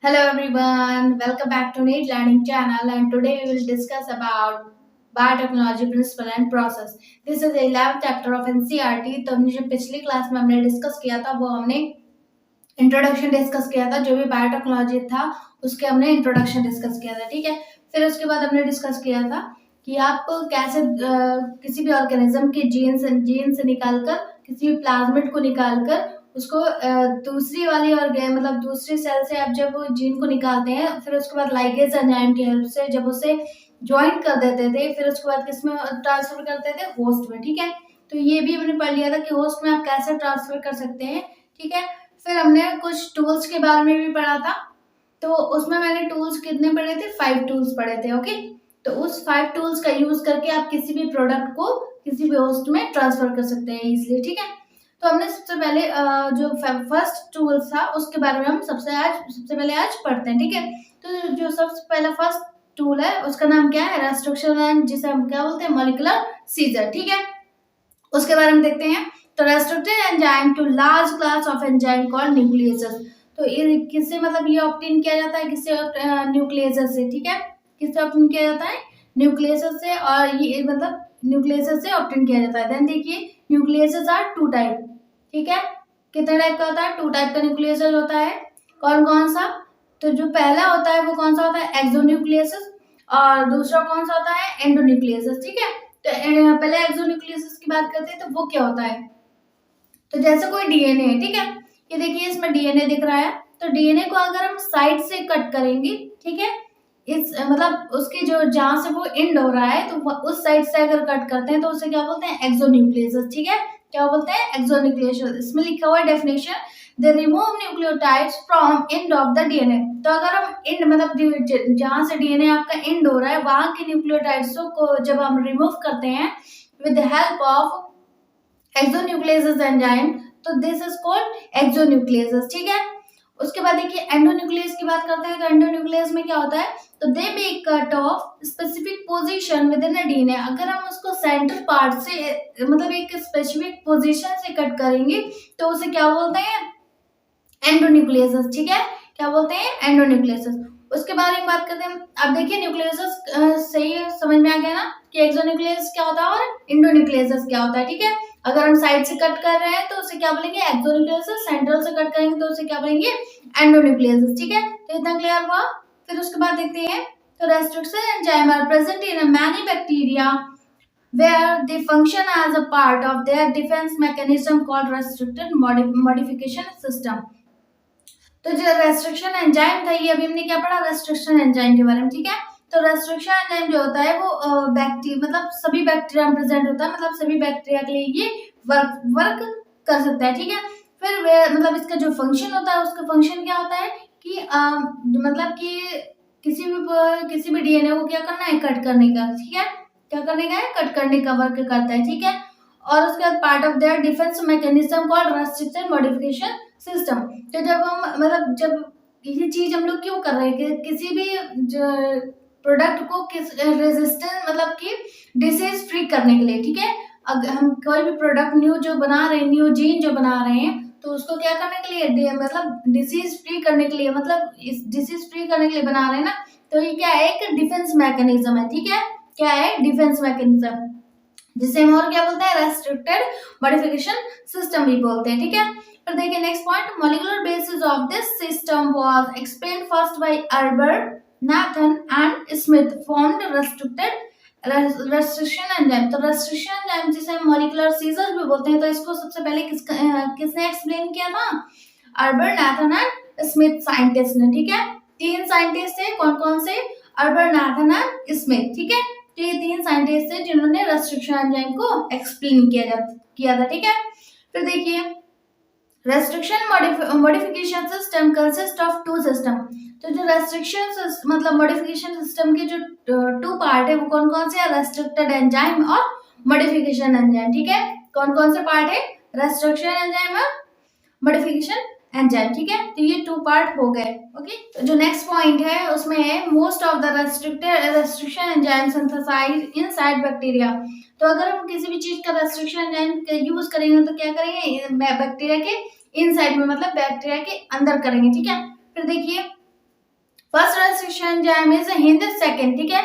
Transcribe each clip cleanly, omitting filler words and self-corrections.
Hello everyone, welcome back to Need Learning channel and today we will discuss about biotechnology principle and process. This is the 11th chapter of NCERT. तो हमने जो पिछली class में हमने discuss किया था वो हमने इंट्रोडक्शन डिस्कस किया था, जो भी बायोटेक्नोलॉजी था उसके हमने इंट्रोडक्शन डिस्कस किया था। ठीक है, फिर उसके बाद हमने डिस्कस किया था कि आप कैसे किसी भी ऑर्गेनिज्म के जीन से निकालकर किसी भी प्लाज्मिड को निकालकर उसको दूसरी वाली और मतलब दूसरी सेल से आप जब जीन को निकालते हैं, फिर उसके बाद लाइगेज एंजाइम की हेल्प से जब उसे ज्वाइन कर देते थे, फिर उसके बाद किसमें ट्रांसफर करते थे, होस्ट में। ठीक है, तो ये भी हमने पढ़ लिया था कि होस्ट में आप कैसे ट्रांसफर कर सकते हैं। ठीक है, फिर हमने कुछ टूल्स के बारे में भी पढ़ा था, तो उसमें मैंने टूल्स कितने पढ़े थे, 5 टूल्स पढ़े थे। ओके, तो उस 5 टूल्स का यूज करके आप किसी भी प्रोडक्ट को किसी भी होस्ट में ट्रांसफर कर सकते हैं इजिली। ठीक है, तो हमने सबसे पहले जो फर्स्ट टूल था उसके बारे में हम सबसे पहले आज पढ़ते हैं। ठीक है, तो जो सबसे पहला फर्स्ट टूल है उसका नाम क्या है, रेस्ट्रिक्शन एंड, जिसे हम क्या बोलते हैं, मॉलिक्यूलर सीजर। ठीक है, उसके बारे में देखते हैं। तो restricted enzyme to large class of enzyme called nucleases. तो ये किससे मतलब ये ऑब्टेन किया जाता है, किससे, न्यूक्लियसेस से। ठीक है, किससे ऑब्टेन किया जाता है, न्यूक्लियसेस से, और ये मतलब न्यूक्लियसेस से ऑब्टेन किया जाता है। देन देखिए, न्यूक्लियसेस आर 2 टाइप। ठीक है, कितने टाइप का होता है, 2 टाइप का न्यूक्लियसेस होता है। कौन कौन सा, तो जो पहला होता है वो कौन सा होता है, एक्सोन्यूक्लियसेस, और दूसरा कौन सा होता है, एंडोन्यूक्लियसेस। ठीक है, तो पहले एक्सोन्यूक्लियसेस की बात करते हैं, तो वो क्या होता है, तो जैसे कोई डीएनए है। ठीक है, ये देखिए इसमें डीएनए दिख रहा है, तो डीएनए को अगर हम साइड से कट करेंगे, ठीक है, इस मतलब उसकी जो जहां से वो एंड हो रहा है, तो उस साइड से अगर कट करते हैं तो उसे क्या बोलते हैं, एक्सोन्यूक्लियसेस। ठीक है, क्या बोलते हैं, एक्सोन्यूक्लियसेस। इसमें लिखा हुआ है definition, they remove nucleotides from end of the DNA. तो अगर हम एंड मतलब जहां से डीएनए आपका एंड हो रहा है वहां के न्यूक्लियोटाइड्स को जब हम रिमूव करते हैं with the help of exonucleases enzyme, तो दिस इज कॉल्ड एक्सोन्यूक्लियसेस। ठीक है, उसके बाद देखिए एंडोन्यूक्लियस की बात करते हैं, तो एंडोन्यूक्लियस में क्या होता है, तो दे B cut off specific position with in a DNA. अगर हम उसको सेंटर पार्ट से मतलब एक स्पेसिफिक पोजीशन से कट करेंगे तो उसे क्या बोलते हैं, एंडोन्यूक्लियसेस। ठीक है, क्या बोलते हैं, एंडोन्यूक्लियसेस। उसके बारे में बात करते हैं। अब देखिए न्यूक्लियसेस सही समझ में आ गया ना कि एक्सोन्यूक्लियस क्या होता है और एंडोन्यूक्लियसेस क्या होता है। ठीक है, अगर हम साइड से कट कर रहे हैं तो उसे क्या बोलेंगे, एक्सोन्यूक्लियसेस, सेंट्रल से कट करेंगे तो उसे क्या बोलेंगे, एंडोन्यूक्लियसेस। ठीक है, तो इतना क्लियर हुआ। फिर उसके बाद देखते हैं, तो restriction enzyme are present in many bacteria where they function as a part of their defense mechanism called restricted modification system। तो जो रेस्ट्रिक्शन एंजाइम था, ये अभी हमने क्या पढ़ा, रेस्ट्रिक्शन एंजाइम के बारे में। ठीक है, तो रेस्ट्रिक्शन एंजाइम जो होता है वो बैक्टीरिया मतलब सभी बैक्टीरिया में प्रेजेंट होता है, मतलब सभी बैक्टीरिया के लिए ये वर्क कर सकता है। ठीक है, फिर मतलब इसका जो फंक्शन होता है, उसका फंक्शन क्या होता है कि मतलब कि किसी भी डीएनए को क्या करना है, कट करने का। ठीक है, क्या करने का है, कट करने का वर्क करता है। ठीक है, और उसके बाद part of their defence mechanism called restriction modification system. तो जब हम मतलब जब ये चीज हम लोग क्यों कर रहे हैं कि किसी भी प्रोडक्ट को किस रेजिस्टेंस मतलब कि डिसीज फ्री करने के लिए। ठीक है, अगर हम कोई भी प्रोडक्ट न्यू जो बना रहे हैं, न्यू जीन जो बना रहे हैं, तो उसको क्या करने के लिए, मतलब डिसीज फ्री करने के लिए, मतलब इस डिसीज फ्री करने के लिए बना रहे हैं ना, तो ये क्या है, एक डिफेंस मैकेनिज्म है। ठीक है, क्या है, डिफेंस मैकेनिज्म, जिसे हम और क्या बोलते हैं, रेस्ट्रिक्टेड मॉडिफिकेशन सिस्टम भी बोलते हैं। ठीक है, फिर देखिए next point, molecular basis of this system was explained first by Albert Nathan and Smith formed restricted restriction enzyme. तो रेस्ट्रिक्शन एंजाइम जिसे हम मॉलिक्यूलर सीजर भी बोलते हैं, तो इसको सबसे पहले किसने एक्सप्लेन किया था, Albert Nathan and Smith scientist ने। ठीक है, 3 साइंटिस्ट थे, कौन कौन से, अल्बर्ट नाथन एंड स्मिथ। ठीक है, तो ये 3 साइंटिस्ट थे जिन्होंने रेस्ट्रिक्शन एंजाइम को एक्सप्लेन किया था। ठीक है, फिर देखिए restriction modification system consist of 2 system. तो जो रेस्ट्रिक्शन मतलब मॉडिफिकेशन सिस्टम के जो 2 पार्ट है वो कौन कौन से है, रेस्ट्रिक्टेड एंजाइम और मॉडिफिकेशन एंजाइम। ठीक है, कौन कौन से पार्ट है, रेस्ट्रिक्शन एंजाइम और मॉडिफिकेशन एंजाइम। ठीक है, तो ये 2 पार्ट हो गए। ओके, तो जो नेक्स्ट पॉइंट है उसमें है most of the restriction enzyme synthesized inside bacteria. तो अगर हम किसी भी चीज का रेस्ट्रिक्शन एंजाइम यूज करेंगे तो क्या करेंगे, बैक्टीरिया के इनसाइड में मतलब बैक्टीरिया के अंदर करेंगे। ठीक है, फिर देखिए first restriction enzyme is Hind second, ठीक है।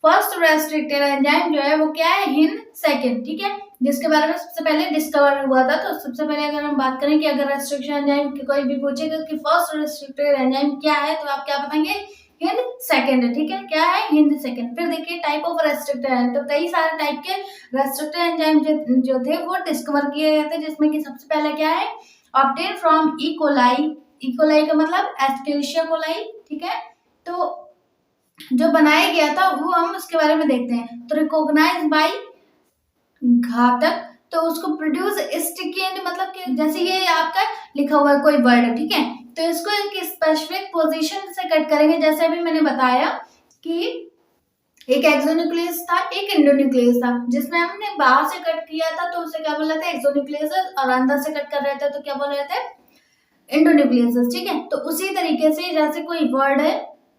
फर्स्ट रेस्ट्रिक्टेड एंजाइम जो है वो क्या है, हिंद सेकंड, ठीक है, जिसके बारे में सबसे पहले डिस्कवर हुआ था। तो सबसे पहले अगर हम बात करें कि अगर रेस्ट्रिक्शन एंजाइम की कोई भी पूछेगा कि फर्स्ट रेस्ट्रिक्टेड एंजाइम क्या है, तो आप क्या बताएंगे, हिंद सेकंड है, ठीक है। क्या है, हिंद सेकंड। फिर देखिए टाइप ऑफ रेस्ट्रिक्टेड है, तो कई सारे टाइप के रेस्ट्रिक्टेड एंजाइम जो थे वो डिस्कवर किए गए थे, जिसमें कि सबसे पहले क्या है, obtain from E coli. E coli का मतलब एस्केरिशिया कोलाई, ठीक है। तो जो बनाया गया था वो हम उसके बारे में देखते हैं। तो रिकॉग्नाइज बाय घातक, तो उसको प्रोड्यूस स्टिकेंड, मतलब कि जैसे ये आपका लिखा हुआ है कोई वर्ड, ठीक है, तो इसको एक स्पेसिफिक पोजीशन से कट करेंगे। जैसे अभी मैंने बताया कि एक एक्सोन्यूक्लियस था, एक एंडोन्यूक्लियस था, जिसमें हमने बाहर से कट किया था तो उसे क्या बोल रहे थे, एक्सोन्यूक्लियस, और अंदर से कट कर रहे थे तो क्या बोल रहे थे, एंडोन्यूक्लियस, ठीक है। तो उसी तरीके से जैसे कोई वर्ड है,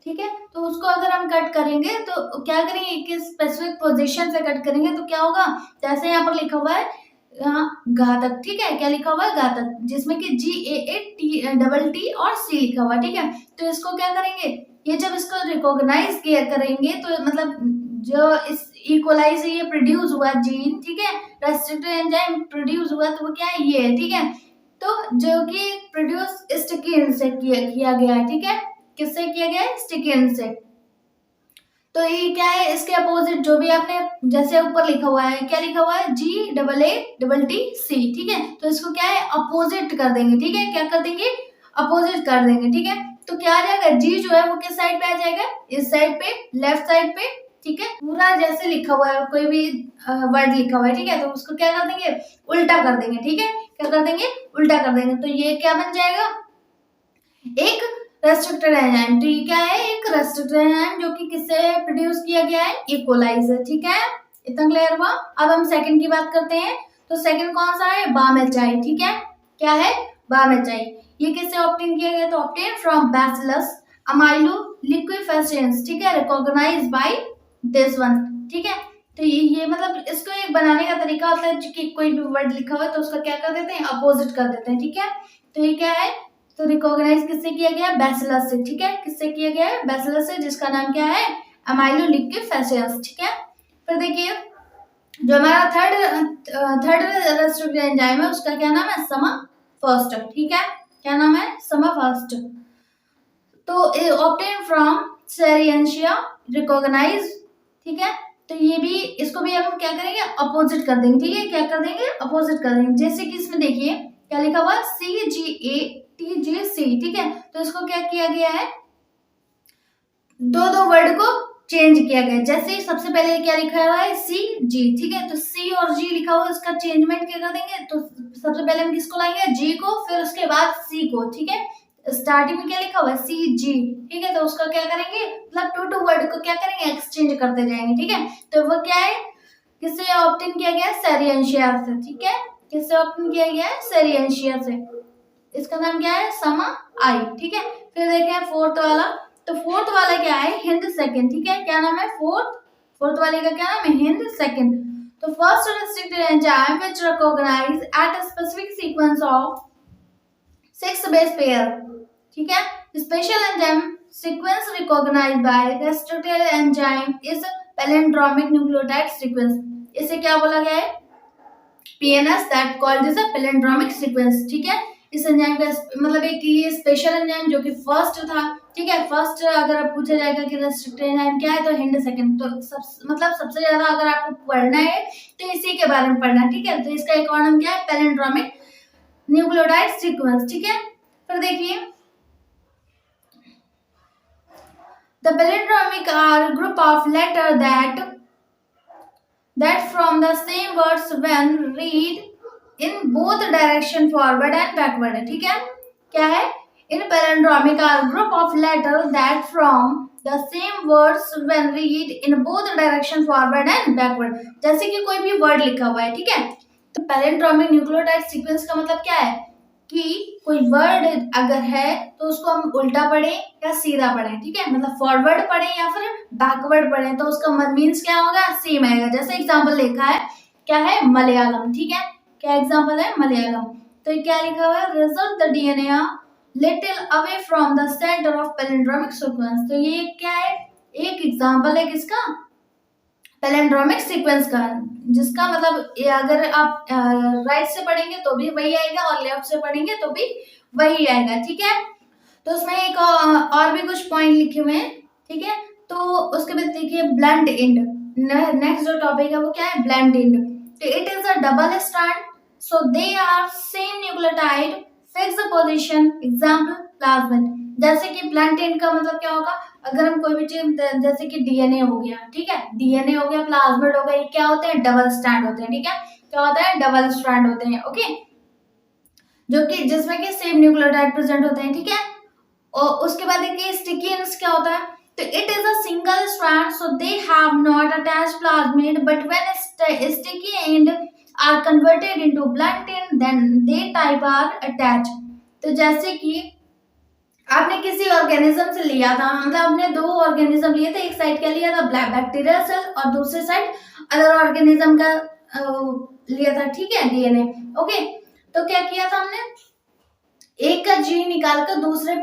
ठीक है, तो उसको अगर हम कट करेंगे तो क्या करेंगे, एक स्पेसिफिक पोजीशन से कट करेंगे तो क्या होगा, जैसे यहाँ पर लिखा हुआ है घातक, ठीक है, क्या लिखा हुआ है, घातक, जिसमें कि GAAT और C लिखा हुआ है, ठीक है। तो इसको क्या करेंगे, ये जब इसको रिकॉग्नाइज किया करेंगे तो मतलब जो इस इकोलाई से ये प्रोड्यूस हुआ जीन, ठीक है, रेस्ट्रिक्टेड एंजाइम प्रोड्यूस हुआ, तो वो क्या है, ये है, ठीक है। तो जो कि प्रोड्यूस स्टिकिन से किया गया है, ठीक है, किससे किया गया है, स्टिकिन से। तो ये क्या है, इसके अपोजिट जो भी आपने जैसे ऊपर लिखा हुआ है, क्या लिखा हुआ है, GAATC, ठीक है। तो इसको क्या है, अपोजिट कर देंगे, ठीक है, क्या कर देंगे, अपोजिट कर देंगे, ठीक है। तो क्या आ जाएगा, जी जो है वो किस साइड पे आ जाएगा, इस साइड पे, लेफ्ट साइड पे, ठीक है। पूरा जैसे लिखा हुआ है, कोई भी वर्ड लिखा हुआ है, ठीक है, तो उसको क्या कर देंगे, उल्टा कर देंगे, ठीक है, क्या कर देंगे, उल्टा कर देंगे। तो ये क्या बन जाएगा, एक रेस्ट्रिक्टेड एंजाइम। तो ये क्या है, एक रेस्ट्रिक्टेड एंजाइम जो कि किससे प्रोड्यूस किया गया है, ई कोलाई से, ठीक है। इतना क्लियर हुआ। अब हम सेकंड की बात करते हैं। तो सेकंड कौन सा है, बामेचाई, ठीक है, क्या है, बामेचाई। ये किससे ऑब्टेन किया गया, तो ऑब्टेन फ्रॉम बैसिलस अमाइलो लिक्विफेसेंस, ठीक है, रिकॉग्नाइज्ड बाय दिस वन, ठीक है। तो ये मतलब इसको एक बनाने का तरीका होता है कि कोई भी वर्ड लिखा हुआ है तो उसका क्या कर देते हैं, अपोजिट कर देते हैं, ठीक है। तो ये क्या है, तो रिकॉग्नाइज किससे किया गया, बैसिलस से, ठीक है, किससे किया गया है, बैसिलस से, जिसका नाम क्या है, अमाइलो लिक्विफेसेंस, ठीक है। फिर देखिए जो हमारा थर्ड रेस्ट्रिक्टेड एंजाइम है उसका क्या नाम है, समा फर्स्ट, ठीक है, क्या नाम है, समा फर्स्ट। तो ऑब्टेन फ्रॉम सेरियंशिया रिकॉग्नाइज, ठीक है। तो ये भी, इसको भी हम क्या करेंगे, अपोजिट कर देंगे, ठीक है, क्या कर देंगे, अपोजिट कर देंगे। जैसे कि इसमें देखिए क्या लिखा हुआ, CGATGC, ठीक है। तो इसको क्या किया गया है, दो वर्ड को चेंज किया गया। जैसे सबसे पहले क्या लिखा हुआ है, CG, ठीक है, तो C और G लिखा हुआ है, उसका चेंजमेंट क्या कर देंगे, तो सबसे पहले हम किसको लाएंगे, G को, फिर उसके बाद C को, ठीक है। स्टार्टिंग में क्या लिखा हुआ है, CG, ठीक है, तो उसका क्या करेंगे, मतलब टू वर्ड को क्या करेंगे, एक्सचेंज करते जाएंगे, ठीक है। तो वो क्या है, किससे ऑब्टेन किया गया, सेरियंशिया से, ठीक है, किससे ऑब्टेन किया गया है, सेरियंशिया से। इसका नाम क्या है, समा आई, ठीक है। फिर देखें फोर्थ वाला। तो फोर्थ वाला क्या है, हिंद सेकंड, ठीक है, क्या नाम है, फोर्थ वाले का क्या नाम है, हिंद सेकंड। तो first restricted enzyme which recognize at a specific sequence of 6 base pair, ठीक है। Special enzyme sequence recognized by restricted enzyme is palindromic nucleotide sequence. इसे क्या बोला गया है, PNS, that called is a palindromic sequence, ठीक है। इस एंजाइम का मतलब एक ये स्पेशल एंजाइम जो कि फर्स्ट था, ठीक है। फर्स्ट अगर पूछा जाएगा कि रेस्ट्रिक्टेड एंजाइम क्या है, तो हिंद सेकंड। तो मतलब सबसे ज्यादा अगर आपको पढ़ना है तो इसी के बारे में पढ़ना है, ठीक है। तो इसका एक और नाम क्या है, पैलिंड्रोमिक न्यूक्लियोटाइड सीक्वेंस, ठीक है। फिर देखिए the palindromic are group of letter that from the same words when read in both direction forward and backward, ठीक है, क्या है, in palindromic are group of letters that from the same words when read in both direction forward and backward। जैसे कि कोई भी word लिखा हुआ है, ठीक है, तो पैलिंड्रोमिक न्यूक्लियोटाइड सीक्वेंस का मतलब क्या है कि कोई वर्ड अगर है तो उसको हम उल्टा पढ़ें या सीधा पढ़ें, ठीक है, मतलब फॉरवर्ड पढ़ें या फिर बैकवर्ड पढ़ें, तो उसका मीन्स क्या होगा, सेम आएगा। जैसे एग्जांपल लिखा है, क्या है, मलयालम, ठीक है, क्या एग्जांपल है, मलयालम। तो क्या लिखा हुआ है, result the DNA little away from the centre of palindromic sequence. तो ये क्या है, एक एग्जांपल है किसका, पैलिंड्रोमिक सीक्वेंस का, जिसका मतलब ये अगर आप राइट से पढ़ेंगे तो भी वही आएगा और लेफ्ट से पढ़ेंगे तो भी वही आएगा, ठीक है। तो उसमें एक और भी कुछ पॉइंट लिखे हुए हैं, ठीक है। तो उसके बाद देखिए ब्लंट एंड, नेक्स्ट जो टॉपिक है वो क्या है, ब्लंट एंड। तो it is a double strand, so they are same nucleotide, fix the position, example plasmid. जैसे कि ब्लंट एंड का मतलब क्या होगा, अगर हम कोई भी चीज जैसे कि डीएनए हो गया, ठीक है, डीएनए हो गया, प्लाज्मिड हो गया, ये क्या होते हैं, डबल स्ट्रैंड होते हैं, ठीक है। क्या होता है, डबल स्ट्रैंड होते हैं, ओके, जो कि जिसमें कि सेम न्यूक्लियोटाइड प्रेजेंट होते हैं, ठीक है। और उसके बाद देखिए स्टिकी एंड्स क्या होता है, तो it is a single strand, so they have not attached plasmid, but when sticky end are converted into blunt end then they type are attach. तो जैसे कि आपने किसी ऑर्गेनिज्म से लिया था, मतलब आपने दो ऑर्गेनिज्म लिए थे, एक साइड क्या लिया था, बैक्टीरियल सेल, और दूसरे साइड अदर ऑर्गेनिज्म का लिया था, ठीक है, डीएनए, ओके। तो क्या किया था हमने, एक का जीन निकालकर दूसरे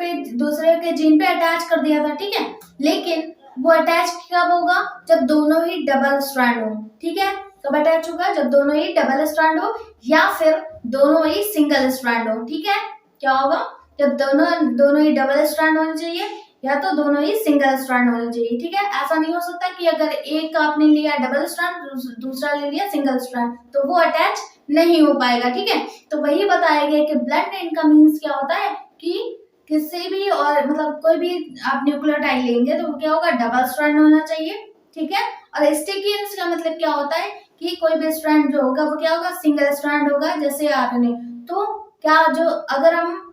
के जीन पे अटैच कर दिया था, ठीक है। लेकिन वो अटैच कब होगा, जब दोनों ही डबल स्ट्रैंड हो, ठीक है। कब अटैच होगा, जब दोनों ही डबल स्ट्रैंड हो या फिर दोनों ही सिंगल स्ट्रैंड हो, ठीक है। क्या होगा, जब दोनों ही डबल स्ट्रैंड होने चाहिए या तो दोनों ही सिंगल स्ट्रैंड होने चाहिए, ठीक है। ऐसा नहीं हो सकता कि अगर एक आपने लिया डबल स्ट्रैंड, दूसरा ले लिया सिंगल स्ट्रैंड, तो वो अटैच नहीं हो पाएगा, ठीक है। तो वही बताया गया कि ब्लंट एंड का मीन्स क्या होता है कि किसी भी और मतलब कोई भी आप न्यूक्लियोटाइड लेंगे तो वो क्या होगा, डबल स्ट्रैंड होना चाहिए, ठीक है। और स्टिकी एंड्स का मतलब क्या होता है कि कोई भी स्ट्रैंड जो होगा वो क्या होगा, सिंगल स्ट्रैंड होगा, जैसे आरएनए। तो क्या जो अगर हम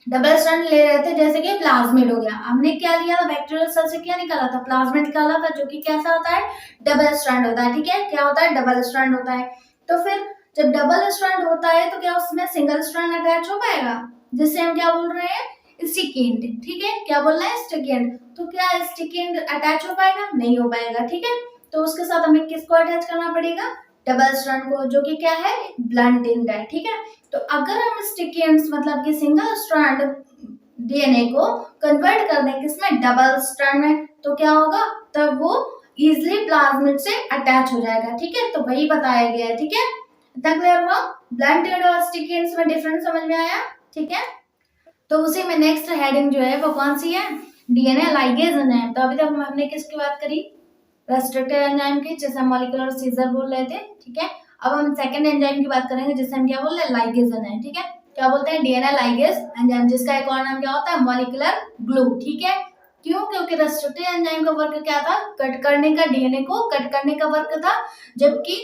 डबल स्ट्रैंड ले रहे थे, जैसे कि प्लाज्मिड हो गया, हमने क्या लिया था, बैक्टीरियल सेल से क्या निकाला था, प्लाज्मिड निकाला था, जो कि कैसा होता है, डबल स्ट्रैंड होता है, ठीक है। क्या होता है, डबल स्ट्रैंड होता है। तो फिर जब डबल स्ट्रैंड होता है तो क्या उसमें सिंगल स्ट्रैंड अटैच हो पाएगा, जिससे हम क्या बोल रहे हैं, स्टिकी एंड, ठीक है। क्या बोल रहे हैं, स्टिकी एंड। तो क्या स्टिकी एंड अटैच हो पाएगा, नहीं हो पाएगा, ठीक है। तो उसके साथ हमें किसको अटैच करना पड़ेगा, डबल स्ट्रैंड को, जो कि क्या है, ब्लंट एंड है, ठीक है। तो अगर हम स्टिकी एंड्स मतलब कि सिंगल स्ट्रैंड डीएनए को कन्वर्ट कर दें किसमें, डबल स्ट्रैंड में, तो क्या होगा, तब वो इजिली प्लाज्मिड से अटैच हो जाएगा, ठीक है। तो वही बताया गया है, ठीक है। इतना क्लियर हुआ, ब्लंट एंड और स्टिकी एंड्स में डिफरेंस समझ में आया, ठीक है। तो उसी में नेक्स्ट हेडिंग जो है वो कौन सी है, डीएनए लाइगेज एंजाइम। तो अभी तक हमने किसकी बात करी, रेस्ट्रिक्टेड एंजाइम की, जिसे हम मॉलिक्यूलर सीजर बोल रहे थे, ठीक है। अब हम सेकंड एंजाइम की बात करेंगे, जिसे हम क्या बोल रहे हैं, लाइगेज एंजाइम, ठीक है। क्या बोलते हैं, डीएनए लाइगेज एंजाइम, जिसका एक और नाम क्या होता है, मॉलिक्यूलर ग्लू, ठीक है। क्यों, क्योंकि रेस्ट्रिक्टेड एंजाइम का वर्क क्या था, कट करने का, डीएनए को कट करने का वर्क था, जबकि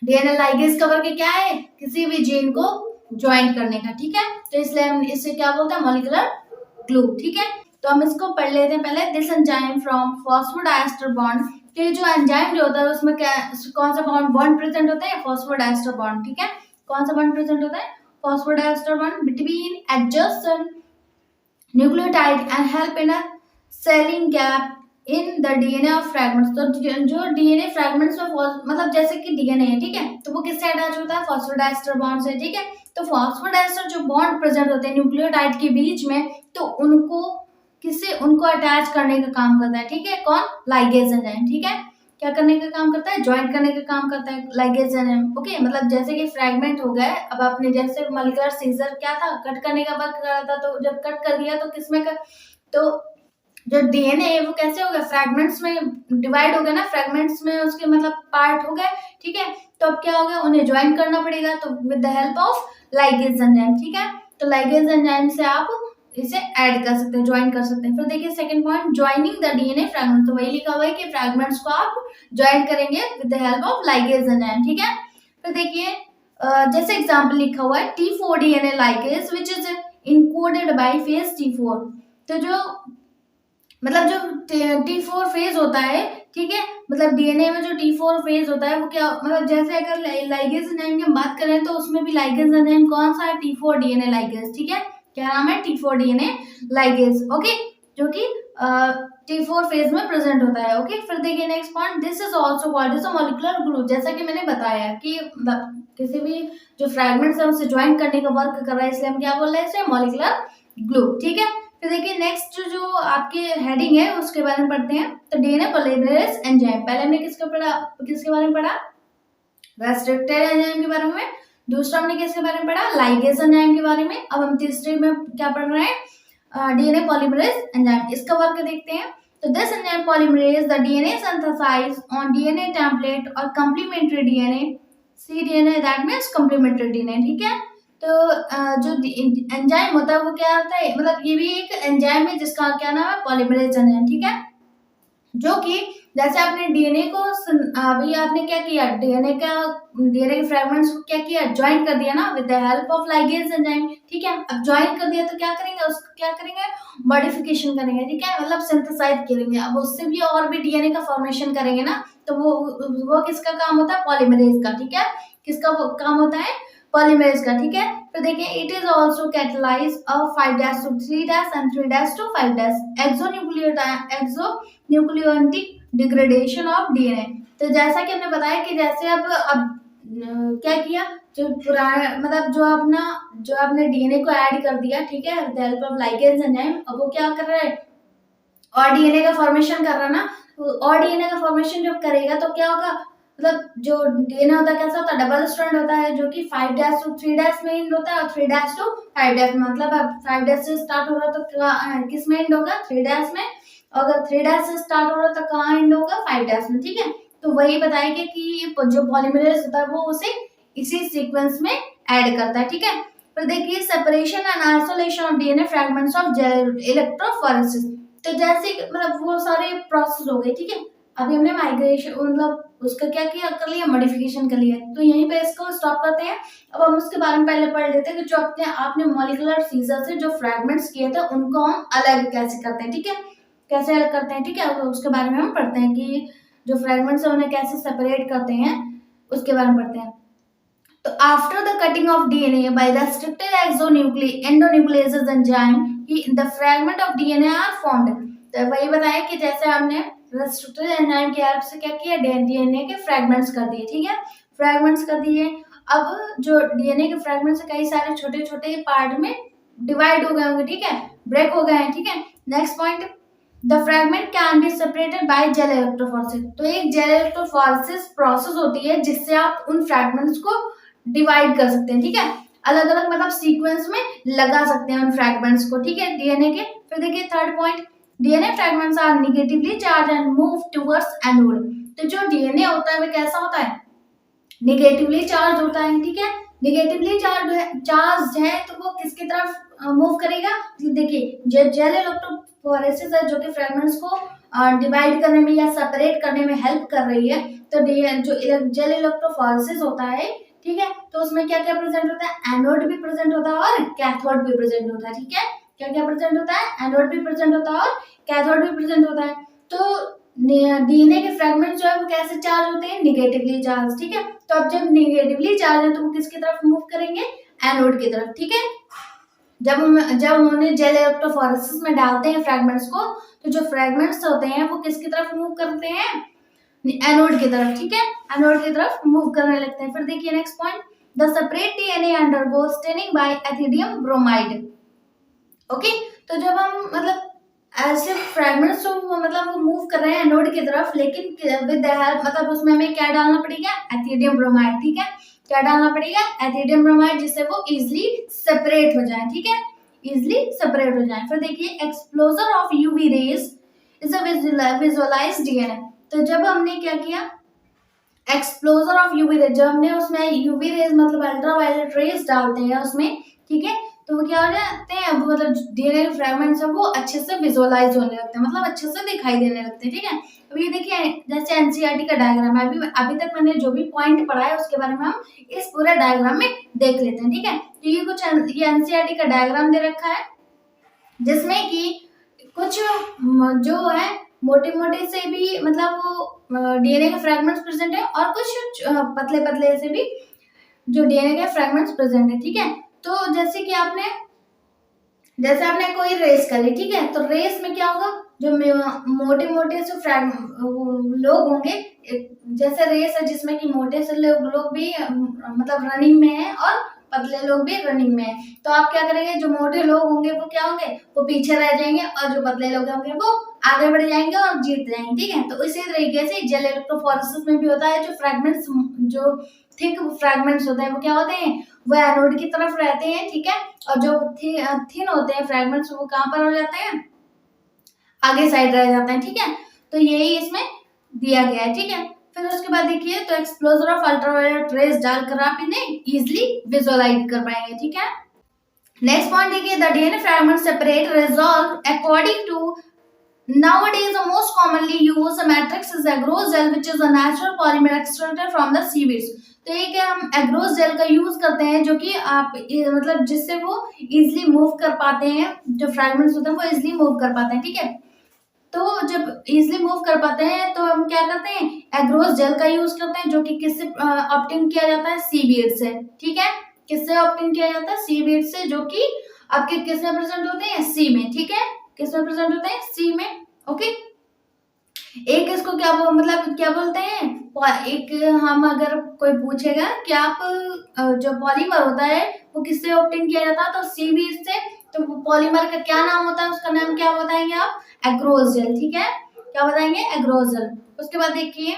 डीएनए लाइगेज का वर्क क्या है, किसी भी जीन को ज्वाइन करने का, ठीक है। तो इसलिए हम इसे क्या बोलते हैं, मॉलिक्यूलर ग्लू, ठीक है। तो हम इसको पढ़ लेते हैं पहले, this enzyme from phosphodiester bond. तो ये जो एंजाइम जो होता है उसमें क्या, कौन सा बॉन्ड प्रेजेंट होता है, फॉस्फोडाइस्टर बॉन्ड, ठीक है। कौन सा बॉन्ड प्रेजेंट होता है, phosphodiester bond between adjacent nucleotide and help in a selling gap in the DNA of fragments. तो जो डीएनए फ्रैगमेंट्स में मतलब जैसे कि डीएनए है, ठीक है, तो वो किससे अटैच होता है, फॉस्फोडाइस्टर बॉन्ड से, ठीक है। तो फॉस्फोडाइस्टर जो बॉन्ड प्रेजेंट होते हैं न्यूक्लियोटाइड के बीच में, तो उनको अटैच करने का काम करता है, ठीक है, कौन, लाइगेज एंजाइम, ठीक है। क्या करने का काम करता है, ज्वाइंट करने का काम करता है लाइगेज एंजाइम, ओके। मतलब जैसे कि फ्रैगमेंट हो गए, अब आपने जैसे मॉलिक्यूलर सीजर क्या था, कट करने का वर्क कर रहा था, तो जब कट कर दिया तो किसमें कर, तो जो डीएनए है वो कैसे हो गया, फ्रैगमेंट्स में डिवाइड हो गया ना, फ्रैगमेंट्स में उसके मतलब पार्ट हो गए, ठीक है। तो अब क्या हो गया, उन्हें ज्वाइन करना पड़ेगा, तो with the help of ligase enzyme, ठीक है। तो लाइगेज एंजाइम से आप इसे ऐड कर सकते हैं, ज्वाइन कर सकते हैं। फिर देखिए second point, joining the DNA fragment. तो वही लिखा हुआ है कि फ्रैगमेंट्स को आप ज्वाइन करेंगे with the help of ligase enzyme, ठीक है। फिर देखिए जैसे एग्जांपल लिखा हुआ है T4 DNA ligase which is encoded bye phase T4। तो जो मतलब जो T4 फेज होता है, ठीक है, मतलब डीएनए में जो T4 फेज होता है वो क्या, मतलब जैसे अगर लाइगेज एंजाइम की हम बात करें तो उसमें भी लाइगेज एंजाइम कौन सा है, T4 डीएनए लाइगेज, ठीक है। क्या नाम है, T4 डीएनए लाइगेज, ओके, जो कि T4 फेज में प्रेजेंट होता है, ओके। फिर देखिए next point, this is also called as a molecular glue. जैसा कि मैंने बताया कि किसी भी जो फ्रैगमेंट्स है उसे ज्वाइन करने का वर्क कर रहा है, इसलिए हम क्या बोल रहे हैं, इसे मॉलिक्यूलर ग्लू, ठीक है। फिर देखिए नेक्स्ट जो आपके हेडिंग है उसके बारे में पढ़ते हैं। तो डीएनए पॉलीमरेज एंजाइम, पहले हमने किसके बारे में पढ़ा, रेस्ट्रिक्टेड एंजाइम के बारे में। दूसरा हमने किसके बारे में पढ़ा, लाइगेज एंजाइम के बारे में। अब हम तीसरे में क्या पढ़ रहे हैं, डीएनए पॉलीमरेज एंजाइम, इसका वर्क देखते हैं। तो this enzyme polymerase the DNA synthesize on DNA template और complementary DNA, C DNA that means complementary DNA, ठीक है। तो जो एंजाइम होता है वो क्या होता है, मतलब ये भी एक एंजाइम है जिसका क्या नाम है, पॉलीमरेज एंजाइम, ठीक है। जो कि जैसे आपने डीएनए को अभी आपने क्या किया, डीएनए के फ्रेगमेंट्स को क्या किया, ज्वाइन कर दिया ना with the help of ligase enzyme, ठीक है। अब ज्वाइन कर दिया तो क्या करेंगे, उसको क्या करेंगे, मॉडिफिकेशन करेंगे, ठीक है, मतलब सिंथेसाइज करेंगे। अब उससे भी और भी डीएनए का फॉर्मेशन करेंगे ना, तो वो किसका काम होता है, पॉलीमरेज का, ठीक है। किसका वो काम होता है, पॉलीमरेज का, ठीक है। तो देखिए it is also catalyse 5' to 3' and 3' to 5' exonucleolytic degradation of DNA. तो जैसा कि हमने बताया कि जैसे अब क्या किया, जो पुराना मतलब जो आपने डीएनए को ऐड कर दिया, ठीक है, with the help of ligase enzyme. अब वो क्या कर रहा है, और डीएनए का फॉर्मेशन कर रहा है ना, और डीएनए का फॉर्मेशन जब करेगा तो क्या होगा, मतलब जो डीएनए होता है कैसा होता है, डबल स्ट्रैंड होता है, जो कि 5' to 3' में एंड होता है और 3' to 5' में, मतलब अब 5' से स्टार्ट हो रहा है तो किस में एंड होगा, 3' में। अगर 3' से स्टार्ट हो रहा है तो कहाँ एंड होगा, 5' में, ठीक है। तो वही बताएंगे कि जो पॉलीमरेज होता है वो उसे इसी सीक्वेंस में ऐड करता है, ठीक है। फिर देखिए separation and isolation of DNA fragments of electrophoresis. तो जैसे मतलब वो सारे प्रोसेस हो गए, ठीक है। अभी हमने माइग्रेशन मतलब उसका क्या किया, कर लिया, मॉडिफिकेशन कर लिया, तो यहीं पे इसको स्टॉप करते हैं। अब हम उसके बारे में पहले पढ़ लेते हैं कि जो आपने मॉलिक्यूलर सीजर से जो फ्रैगमेंट्स किए थे उनको हम अलग कैसे करते हैं, ठीक है, कैसे अलग करते हैं, ठीक है। उसके बारे में हम पढ़ते हैं कि जो फ्रैगमेंट्स है उन्हें कैसे सेपरेट करते हैं, उसके बारे में पढ़ते हैं। तो after the cutting of DNA by restricted endonucleases enzyme, the fragment of DNA are formed. तो वही बताया कि जैसे हमने रेस्ट्रिक्टेड एंजाइम की हेल्प से क्या किया, डीएनए के फ्रैगमेंट्स कर दिए, ठीक है, फ्रैगमेंट्स कर दिए। अब जो डीएनए के फ्रैगमेंट्स कई सारे छोटे छोटे पार्ट में डिवाइड हो गए होंगे, ठीक है, ब्रेक हो गए हैं, ठीक है। Next point, the fragment can be separated by gel electrophoresis. तो एक जेल इलेक्ट्रोफोरेसिस प्रोसेस होती है जिससे आप उन फ्रैगमेंट्स को डिवाइड कर सकते हैं, ठीक है, अलग अलग मतलब सीक्वेंस में लगा सकते हैं उन फ्रैगमेंट्स को, ठीक है, डीएनए के। फिर देखिए third point, DNA fragments are negatively charge and move towards anode. तो जो डीएनए होता है वो कैसा होता है, नेगेटिवली चार्ज होता है, ठीक है। नेगेटिवली चार्ज है तो वो किसकी तरफ मूव करेगा, देखिए जेल इलेक्ट्रोफोरेसिस है जो कि फ्रैगमेंट्स को डिवाइड करने में या सेपरेट करने में हेल्प कर रही है। तो जो जेल इलेक्ट्रोफोरेसिस होता है, ठीक है, तो उसमें क्या क्या प्रेजेंट होता है, एनोड भी प्रेजेंट होता है और कैथोड भी प्रेजेंट होता है, ठीक है। क्या क्या प्रेजेंट होता है, एनोड भी प्रेजेंट होता है और कैथोड भी प्रेजेंट होता है। तो डीएनए के फ्रैगमेंट जो है वो कैसे चार्ज होते हैं, निगेटिवली चार्ज, ठीक है। तो अब जब निगेटिवली चार्ज है तो वो किसकी तरफ मूव करेंगे, एनोड की तरफ, ठीक है। जब उन्हें जेल इलेक्ट्रोफोरेसिस में डालते हैं फ्रैगमेंट्स को, तो जो फ्रैगमेंट्स होते हैं वो किसकी तरफ मूव करते हैं, एनोड की तरफ, ठीक है, एनोड की तरफ मूव करने लगते हैं। फिर देखिए next point, the separate DNA undergo staining by ethidium bromide. Okay, तो जब हम मतलब ऐसे फ्रैगमेंट्स तो मतलब वो मूव कर रहे हैं एनोड की तरफ, लेकिन विद द हेल्प मतलब उसमें हमें क्या डालना पड़ेगा, एथिडियम ब्रोमाइड, ठीक है, क्या डालना पड़ेगा, एथिडियम ब्रोमाइड, जिससे वो इजिली सेपरेट हो जाए, ठीक है, इजिली सेपरेट हो जाए। फिर देखिए एक्सप्लोजर of UV rays is a visualised DNA. तो जब हमने क्या किया, एक्सप्लोजर ऑफ यूवी रेज, जब हमने उसमें यूवी रेज मतलब अल्ट्रावायलेट रेज डालते हैं उसमें, ठीक है, तो वो क्या हो जाते हैं, अब मतलब डीएनए फ्रैगमेंट्स है वो अच्छे से विजुअलाइज होने लगते हैं, मतलब अच्छे से दिखाई देने लगते हैं, ठीक है। अब ये देखिए जैसे एनसीईआरटी का डायग्राम है, अभी तक मैंने जो भी पॉइंट पढ़ा है उसके बारे में हम इस पूरे डायग्राम में देख लेते हैं, ठीक है। तो ये एनसीईआरटी का डायग्राम दे रखा है जिसमें कि कुछ जो है मोटे मोटे से भी मतलब वो डीएनए के फ्रैगमेंट्स प्रेजेंट है और कुछ पतले पतले से भी जो डीएनए के फ्रैगमेंट्स प्रेजेंट है, ठीक है। तो जैसे आपने कोई रेस करी, ठीक है, तो रेस में क्या होगा, जो मोटे मोटे से लोग होंगे, जैसे रेस है जिसमें कि मोटे से लोग भी मतलब रनिंग में है और पतले लोग भी रनिंग में है। तो आप क्या करेंगे, जो मोटे लोग होंगे वो क्या होंगे, वो पीछे रह जाएंगे और जो पतले लोग होंगे वो आगे बढ़ जाएंगे और जीत जाएंगे। ठीक है, तो इसी तरीके से जेल इलेक्ट्रोफोरेसिस में भी होता है। जो फ्रैगमेंट्स, जो थिक फ्रैगमेंट्स होते हैं वो क्या होते हैं, वो एनोड की तरफ रहते हैं। ठीक है, और जो थिन होते हैं फ्रैगमेंट्स वो कहाँ पर हो जाते हैं, आगे साइड रह जाते हैं। ठीक है, तो यही इसमें दिया गया है। ठीक है, फिर उसके बाद देखिए, तो एक्सप्लोजर ऑफ अल्ट्रावायलेट रेज डालकर आप इन्हें इजिली विजुअलाइज कर पाएंगे। ठीक है, नेक्स्ट पॉइंट देखिए, the DNA fragment separate resolve according to nowadays the most commonly used matrix is agarose gel which is a natural polymer extracted from the seaweeds। तो ये क्या, हम एग्रोस जेल का यूज करते हैं जो कि आप मतलब जिससे वो इजिली मूव कर पाते हैं, जो फ्रैगमेंट्स होते हैं वो इजिली मूव कर पाते हैं। ठीक है, तो जब इजिली मूव कर पाते हैं तो हम क्या करते हैं, एग्रोस जेल का यूज करते हैं, जो कि किससे ऑब्टेन किया जाता है, सीवीड से। ठीक है, किससे ऑब्टेन किया जाता है, सीवीड से, जो कि आपके किस में प्रेजेंट होते हैं, सी में। ठीक है, किस में प्रेजेंट होते हैं, सी में। ओके, एक इसको क्या मतलब क्या बोलते हैं, एक हम अगर कोई पूछेगा कि आप जो पॉलीमर होता है वो किससे ऑब्टेन किया जाता है, तो सीवीड से। तो पॉलीमर का क्या नाम होता है, उसका नाम क्या बताएंगे आप, एग्रोस जेल। ठीक है, क्या बताएंगे, एग्रोस जेल। उसके बाद देखिए,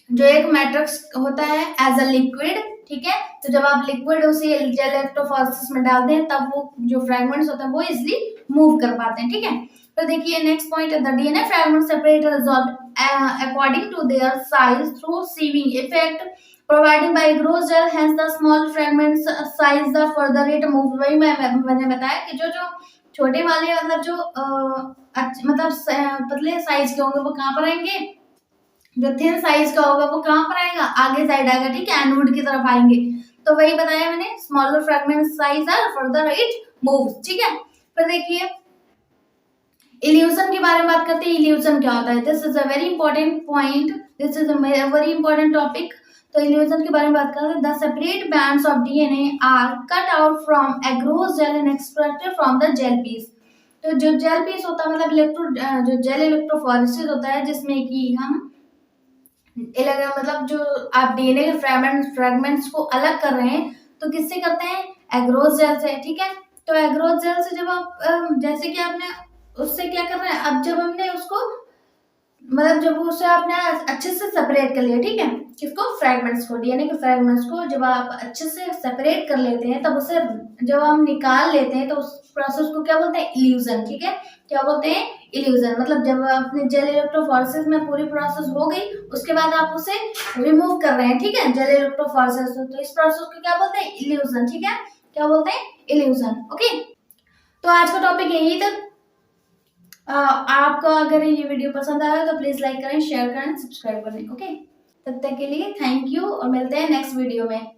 जो एक मैट्रिक्स होता है एज अ लिक्विड। ठीक है, तो जब आप लिक्विड उसी जेल इलेक्ट्रोफोरेसिस में डालते हैं तब वो जो फ्रैगमेंट्स होते हैं वो इजिली मूव कर पाते हैं। ठीक है, तो देखिए नेक्स्ट पॉइंट है, the DNA fragment separate resolve according to their size through sieving effect provided by agarose gel, hence the small fragments size the further it move. वही मैंने बताया कि जो जो छोटे वाले मतलब जो मतलब पतले साइज के होंगे वो कहाँ पर आएंगे, जो थिन साइज का होगा वो कहाँ पर आएगा, आगे साइड आएगा। ठीक है, एनोड की तरफ आएंगे। तो वही बताया मैंने, smaller fragment size are further it moves. ठीक है, फिर देखिए इल्यूजन के बारे में बात करते हैं। इल्यूजन क्या होता है, this is a very important point, this is a very important topic. तो इल्यूजन के बारे में बात करते हैं, the separate bands of DNA are cut out from agarose gel and extracted from the gel piece. तो जो जेल पीस होता है मतलब जो जेल इलेक्ट्रोफोरेसिस होता है, जिसमें कि हम मतलब जो आप डीएनए के फ्रैगमेंट्स को अलग कर रहे हैं तो किससे करते हैं, एग्रोस जेल से। ठीक है, तो एग्रोस जेल से जब आप जैसे कि आपने उससे क्या कर रहे हैं, अब जब हमने उसको मतलब जब उसे आपने अच्छे से सेपरेट कर लिया। ठीक है, किसको, फ्रैगमेंट्स को, डीएनए के फ्रैगमेंट्स को जब आप अच्छे से सेपरेट कर लेते हैं तब उसे जब हम निकाल लेते हैं तो उस प्रोसेस को क्या बोलते हैं, इल्यूजन। ठीक है, क्या बोलते हैं, इल्यूजन। मतलब जब अपने जेल इलेक्ट्रोफोरेसिस में पूरी प्रोसेस हो गई उसके बाद आप उसे रिमूव कर रहे हैं। ठीक है, जेल इलेक्ट्रोफोरेसिस, तो इस प्रोसेस को क्या बोलते हैं, इल्यूजन। ठीक है, क्या बोलते हैं, इल्यूजन। ओके, तो आज का टॉपिक यही था। आपको अगर ये वीडियो पसंद आया तो प्लीज लाइक करें, शेयर करें, सब्सक्राइब करें। ओके, तब तक के लिए थैंक यू और मिलते हैं नेक्स्ट वीडियो में।